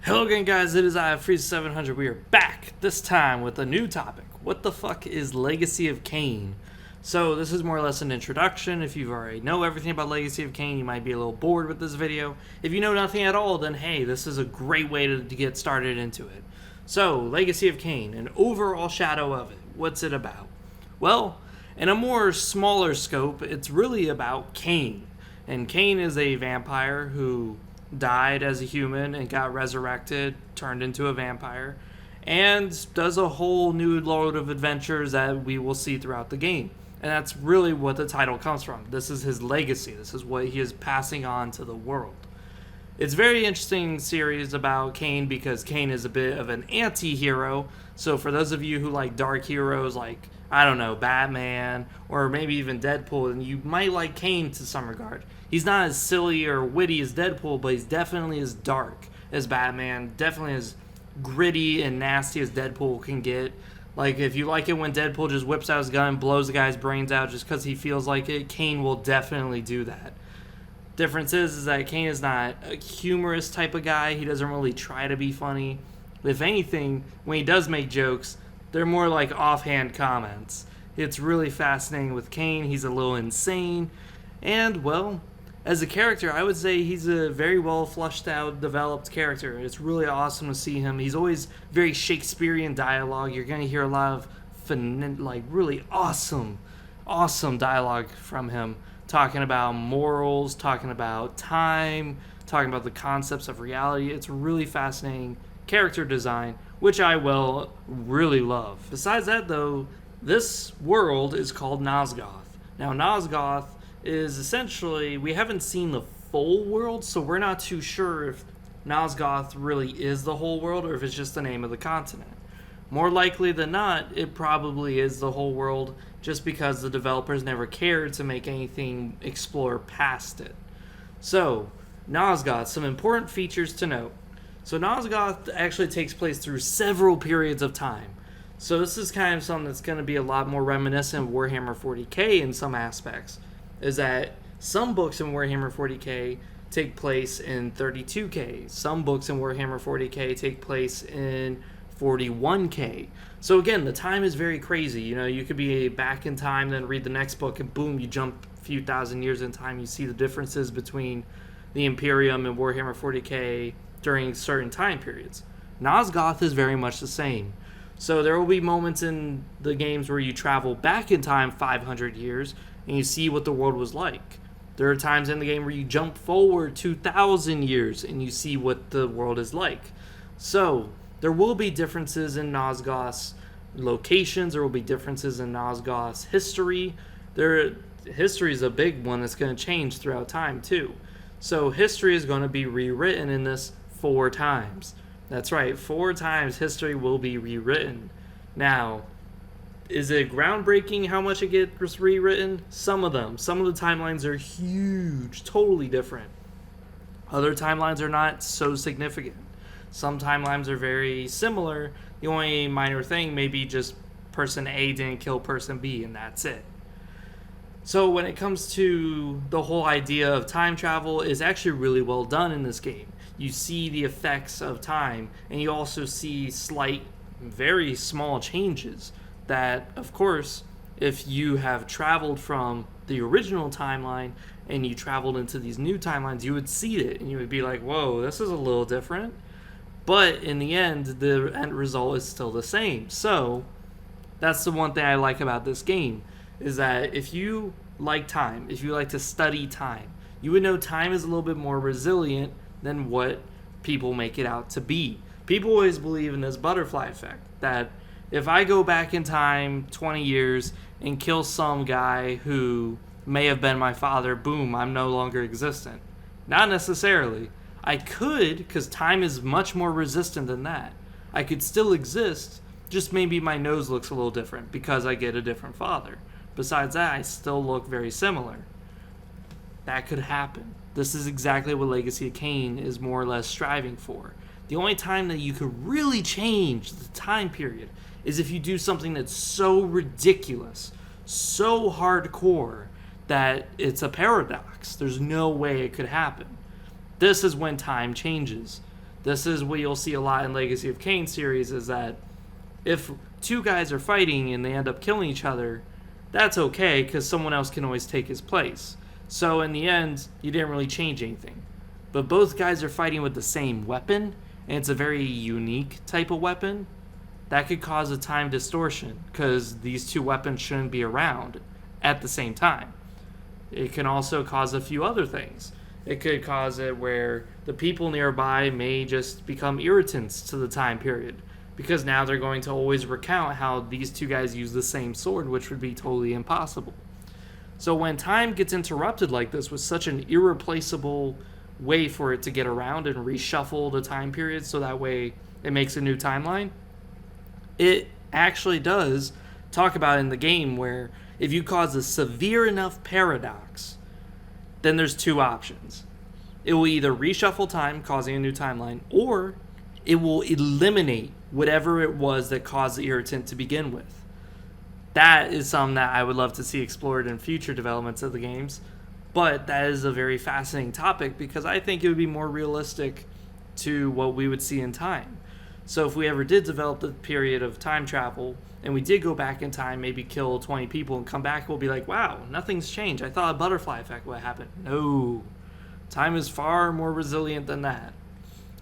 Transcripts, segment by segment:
Hello again, guys. It is I, Freeze700. We are back, this time with a new topic. What the fuck is Legacy of Kain? So this is more or less an introduction. If you already know everything about Legacy of Kain, you might be a little bored with this video. If you know nothing at all, then hey, this is a great way to get started into it. So, Legacy of Kain, an overall shadow of it. What's it about? Well, in a more smaller scope, it's really about Kain. And Kain is a vampire who died as a human and got resurrected, turned into a vampire, and does a whole new load of adventures that we will see throughout the game. And that's really what the title comes from. This is his legacy. This is what he is passing on to the world. It's a very interesting series about Kain because Kain is a bit of an anti-hero. So for those of you who like dark heroes like, I don't know, Batman, or maybe even Deadpool, and you might like Kain to some regard. He's not as silly or witty as Deadpool, but he's definitely as dark as Batman, definitely as gritty and nasty as Deadpool can get. Like, if you like it when Deadpool just whips out his gun and blows the guy's brains out just because he feels like it, Kain will definitely do that. Difference is that Kain is not a humorous type of guy. He doesn't really try to be funny. If anything, when he does make jokes, they're more like offhand comments. It's really fascinating with Kain. He's a little insane. And, well, as a character, I would say he's a very well fleshed out, developed character. It's really awesome to see him. He's always very Shakespearean dialogue. You're going to hear a lot of really awesome dialogue from him. Talking about morals, talking about time, talking about the concepts of reality. It's really fascinating character design, which I will really love. Besides that, though, this world is called Nosgoth. Now, Nosgoth is essentially, we haven't seen the full world, so we're not too sure if Nosgoth really is the whole world or if it's just the name of the continent. More likely than not, it probably is the whole world, just because the developers never cared to make anything explore past it. So, Nosgoth, some important features to note. So Nosgoth actually takes place through several periods of time. So this is kind of something that's going to be a lot more reminiscent of Warhammer 40k in some aspects. Is that some books in Warhammer 40k take place in 32k. Some books in Warhammer 40k take place in 41k. So again, the time is very crazy. You know, you could be back in time, then read the next book, and boom, you jump a few thousand years in time. You see the differences between the Imperium and Warhammer 40k during certain time periods. Nosgoth is very much the same. So there will be moments in the games where you travel back in time 500 years and you see what the world was like. There are times in the game where you jump forward 2,000 years and you see what the world is like. So there will be differences in Nosgoth's locations. There will be differences in Nosgoth's history. History is a big one that's going to change throughout time too. So history is going to be rewritten in this 4 times. That's right, 4 times history will be rewritten. Now, is it groundbreaking how much it gets rewritten? Some of them. Some of the timelines are huge, totally different. Other timelines are not so significant. Some timelines are very similar. The only minor thing may be just person A didn't kill person B, and that's it. So when it comes to the whole idea of time travel, is actually really well done in this game. You see the effects of time, and you also see slight, very small changes that, of course, if you have traveled from the original timeline and you traveled into these new timelines, you would see it, and you would be like, whoa, this is a little different. But in the end, the end result is still the same. So that's the one thing I like about this game, is that if you like time, if you like to study time, you would know time is a little bit more resilient than what people make it out to be. People always believe in this butterfly effect, that if I go back in time 20 years and kill some guy who may have been my father, boom, I'm no longer existent. Not necessarily. I could, because time is much more resistant than that. I could still exist, just maybe my nose looks a little different because I get a different father. Besides that, I still look very similar. That could happen. This is exactly what Legacy of Kain is more or less striving for. The only time that you could really change the time period is if you do something that's so ridiculous, so hardcore, that it's a paradox. There's no way it could happen. This is when time changes. This is what you'll see a lot in Legacy of Kain series, is that if two guys are fighting and they end up killing each other, that's okay because someone else can always take his place. So in the end, you didn't really change anything. But both guys are fighting with the same weapon, and it's a very unique type of weapon. That could cause a time distortion because these two weapons shouldn't be around at the same time. It can also cause a few other things. It could cause it where the people nearby may just become irritants to the time period, because now they're going to always recount how these two guys use the same sword, which would be totally impossible. So when time gets interrupted like this with such an irreplaceable way for it to get around and reshuffle the time period so that way it makes a new timeline, it actually does talk about in the game where if you cause a severe enough paradox, then there's two options. It will either reshuffle time, causing a new timeline, or it will eliminate whatever it was that caused the irritant to begin with. That is something that I would love to see explored in future developments of the games, but that is a very fascinating topic because I think it would be more realistic to what we would see in time. So if we ever did develop the period of time travel, and we did go back in time, maybe kill 20 people and come back, we'll be like, wow, nothing's changed. I thought a butterfly effect would happen. No. Time is far more resilient than that.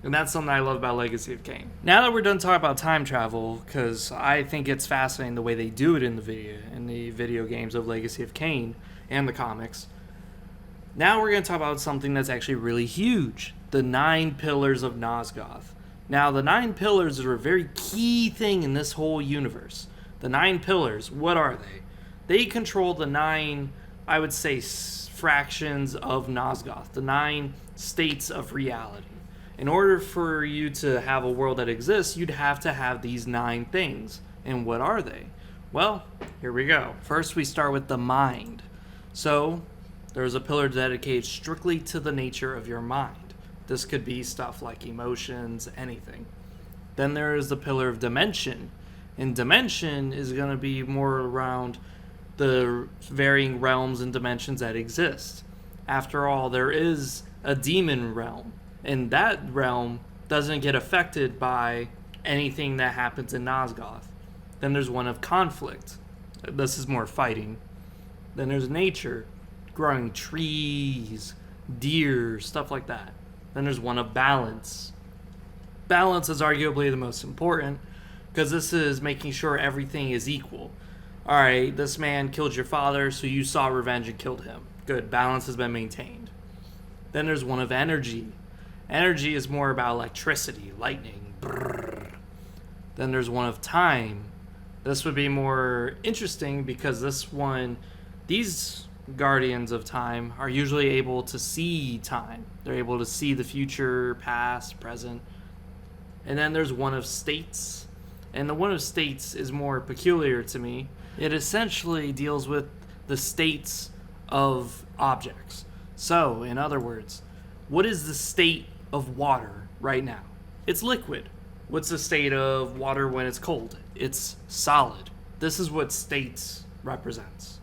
And that's something I love about Legacy of Kain. Now that we're done talking about time travel, because I think it's fascinating the way they do it in the video games of Legacy of Kain and the comics, now we're going to talk about something that's actually really huge. The 9 Pillars of Nosgoth. Now, the 9 Pillars are a very key thing in this whole universe. The 9 Pillars, what are they? They control the 9, I would say, fractions of Nosgoth, the 9 states of reality. In order for you to have a world that exists, you'd have to have these 9 things. And what are they? Well, here we go. First, we start with the mind. So, there's a pillar dedicated strictly to the nature of your mind. This could be stuff like emotions, anything. Then there is the pillar of dimension. And dimension is going to be more around the varying realms and dimensions that exist. After all, there is a demon realm. And that realm doesn't get affected by anything that happens in Nosgoth. Then there's one of conflict. This is more fighting. Then there's nature, growing trees, deer, stuff like that. Then there's one of balance. Balance is arguably the most important because this is making sure everything is equal. Alright, this man killed your father, so you saw revenge and killed him. Good, balance has been maintained. Then there's one of energy. Energy is more about electricity, lightning. Brrr. Then there's one of time. This would be more interesting because these guardians of time are usually able to see time. They're able to see the future, past, present. And then there's one of states. And the one of states is more peculiar to me. It essentially deals with the states of objects. So, in other words, what is the state of water right now? It's liquid. What's the state of water when it's cold? It's solid. This is what states represents.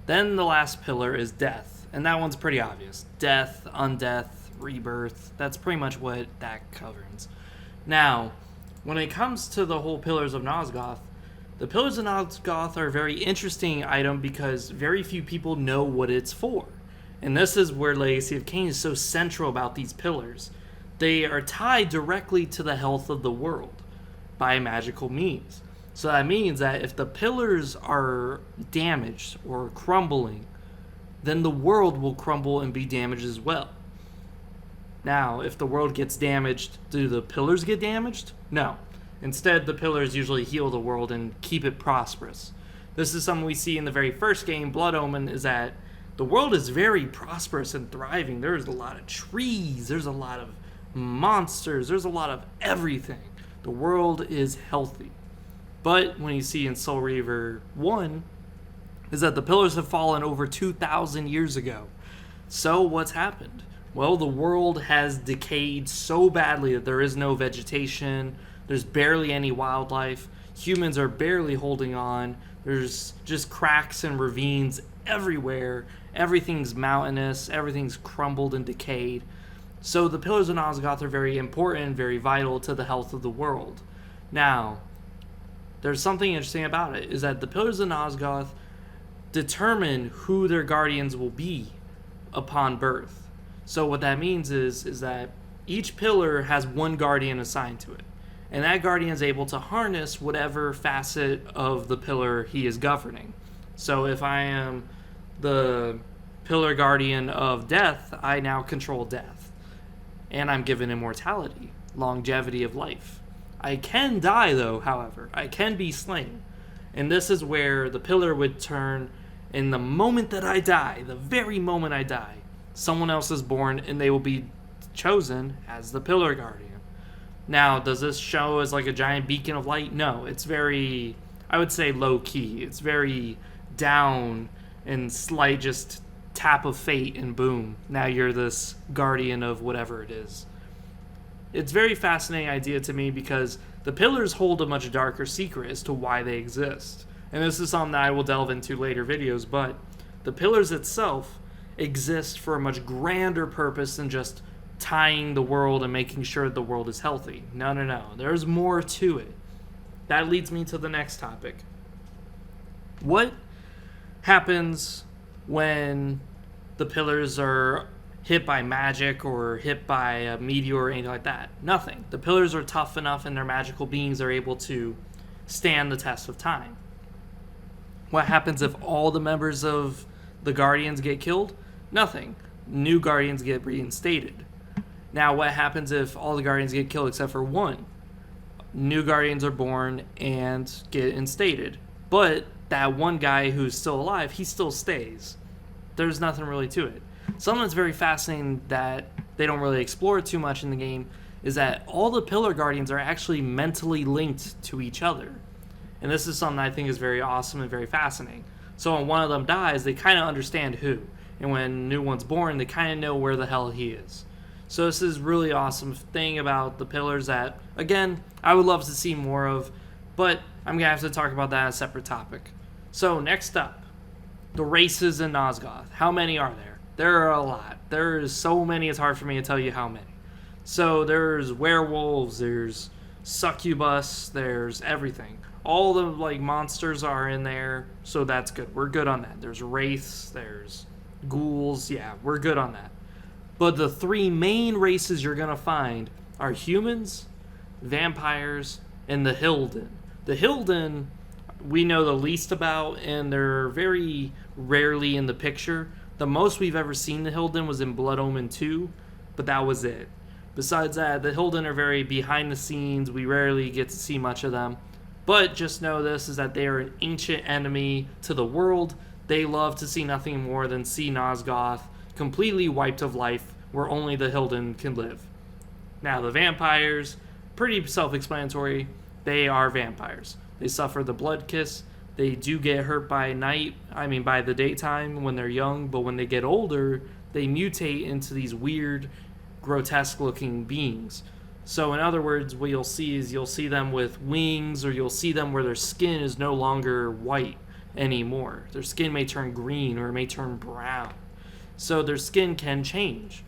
Then the last pillar is death, and that one's pretty obvious. Death, undeath, rebirth, that's pretty much what that covers. Now, when it comes to the whole Pillars of Nosgoth, the Pillars of Nosgoth are a very interesting item because very few people know what it's for. And this is where Legacy of Kain is so central about these pillars. They are tied directly to the health of the world by magical means. So that means that if the pillars are damaged or crumbling, then the world will crumble and be damaged as well. Now, if the world gets damaged, do the pillars get damaged? No. Instead, the pillars usually heal the world and keep it prosperous. This is something we see in the very first game, Blood Omen, is that the world is very prosperous and thriving. There's a lot of trees, there's a lot of monsters, there's a lot of everything. The world is healthy. But when you see in Soul Reaver 1, is that the pillars have fallen over 2,000 years ago. So what's happened? Well, the world has decayed so badly that there is no vegetation, there's barely any wildlife, humans are barely holding on, there's just cracks and ravines everywhere, everything's mountainous, everything's crumbled and decayed. So the Pillars of Nosgoth are very important, very vital to the health of the world. Now, there's something interesting about it, is that the Pillars of Nosgoth determine who their guardians will be upon birth. So what that means is that each pillar has one guardian assigned to it. And that guardian is able to harness whatever facet of the pillar he is governing. So if I am the pillar guardian of death, I now control death. And I'm given immortality, longevity of life. I can die, though, however. I can be slain. And this is where the pillar would turn, in the moment that I die, the very moment I die, someone else is born and they will be chosen as the pillar guardian. Now, does this show as like a giant beacon of light? No, it's very, I would say, low key. It's very down and slight, just tap of fate and boom, now you're this guardian of whatever it is. It's a very fascinating idea to me because the pillars hold a much darker secret as to why they exist. And this is something that I will delve into later videos, but the pillars itself exist for a much grander purpose than just tying the world and making sure the world is healthy. No. There's more to it. That leads me to the next topic. What happens when the pillars are hit by magic or hit by a meteor or anything like that? Nothing. The pillars are tough enough and their magical beings are able to stand the test of time. What happens if all the members of the Guardians get killed? Nothing. New Guardians get reinstated. Now, what happens if all the Guardians get killed except for one? New Guardians are born and get instated. But that one guy who's still alive, he still stays. There's nothing really to it. Something that's very fascinating that they don't really explore too much in the game is that all the Pillar Guardians are actually mentally linked to each other. And this is something I think is very awesome and very fascinating. So when one of them dies, they kind of understand who. And when a new one's born, they kind of know where the hell he is. So this is really awesome thing about the pillars that, again, I would love to see more of, but I'm going to have to talk about that as a separate topic. So next up, the races in Nosgoth. How many are there? There are a lot. There's so many, it's hard for me to tell you how many. So there's werewolves, there's succubus, there's everything. All the monsters are in there, so that's good. We're good on that. There's wraiths, there's ghouls, yeah, we're good on that. But the three main races you're going to find are humans, vampires, and the Hilden. The Hilden we know the least about, and they're very rarely in the picture. The most we've ever seen the Hilden was in Blood Omen 2, but that was it. Besides that, the Hilden are very behind the scenes. We rarely get to see much of them. But just know this, is that they are an ancient enemy to the world. They love to see nothing more than see Nosgoth completely wiped of life, where only the Hilden can live. Now, the vampires, pretty self-explanatory. They are vampires. They suffer the blood kiss. They do get hurt by by the daytime when they're young, but when they get older, they mutate into these weird, grotesque-looking beings. So in other words, what you'll see is you'll see them with wings, or you'll see them where their skin is no longer white anymore. Their skin may turn green, or it may turn brown. So their skin can change,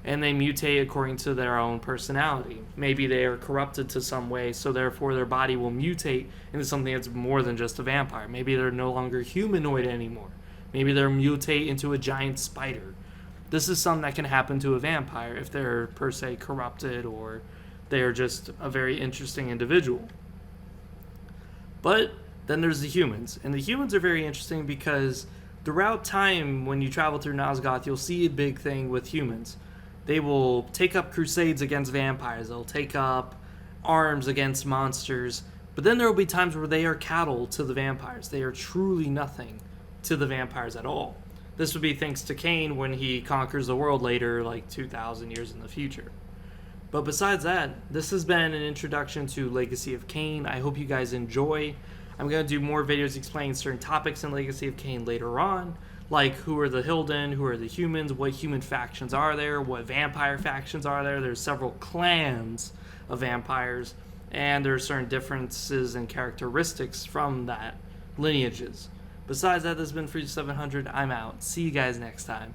and they mutate according to their own personality. Maybe they are corrupted to some way, so therefore their body will mutate into something that's more than just a vampire. Maybe they're no longer humanoid anymore. Maybe they'll mutate into a giant spider. This is something that can happen to a vampire if they're per se corrupted, or they're just a very interesting individual. But then there's the humans, and the humans are very interesting because throughout time, when you travel through Nosgoth, you'll see a big thing with humans. They will take up crusades against vampires. They'll take up arms against monsters. But then there will be times where they are cattle to the vampires. They are truly nothing to the vampires at all. This would be thanks to Kain when he conquers the world later, 2,000 years in the future. But besides that, this has been an introduction to Legacy of Kain. I hope you guys enjoy. I'm going to do more videos explaining certain topics in Legacy of Kain later on, like who are the Hilden, who are the humans, what human factions are there, what vampire factions are there. There's several clans of vampires, and there are certain differences and characteristics from that lineages. Besides that, this has been Free 700. I'm out. See you guys next time.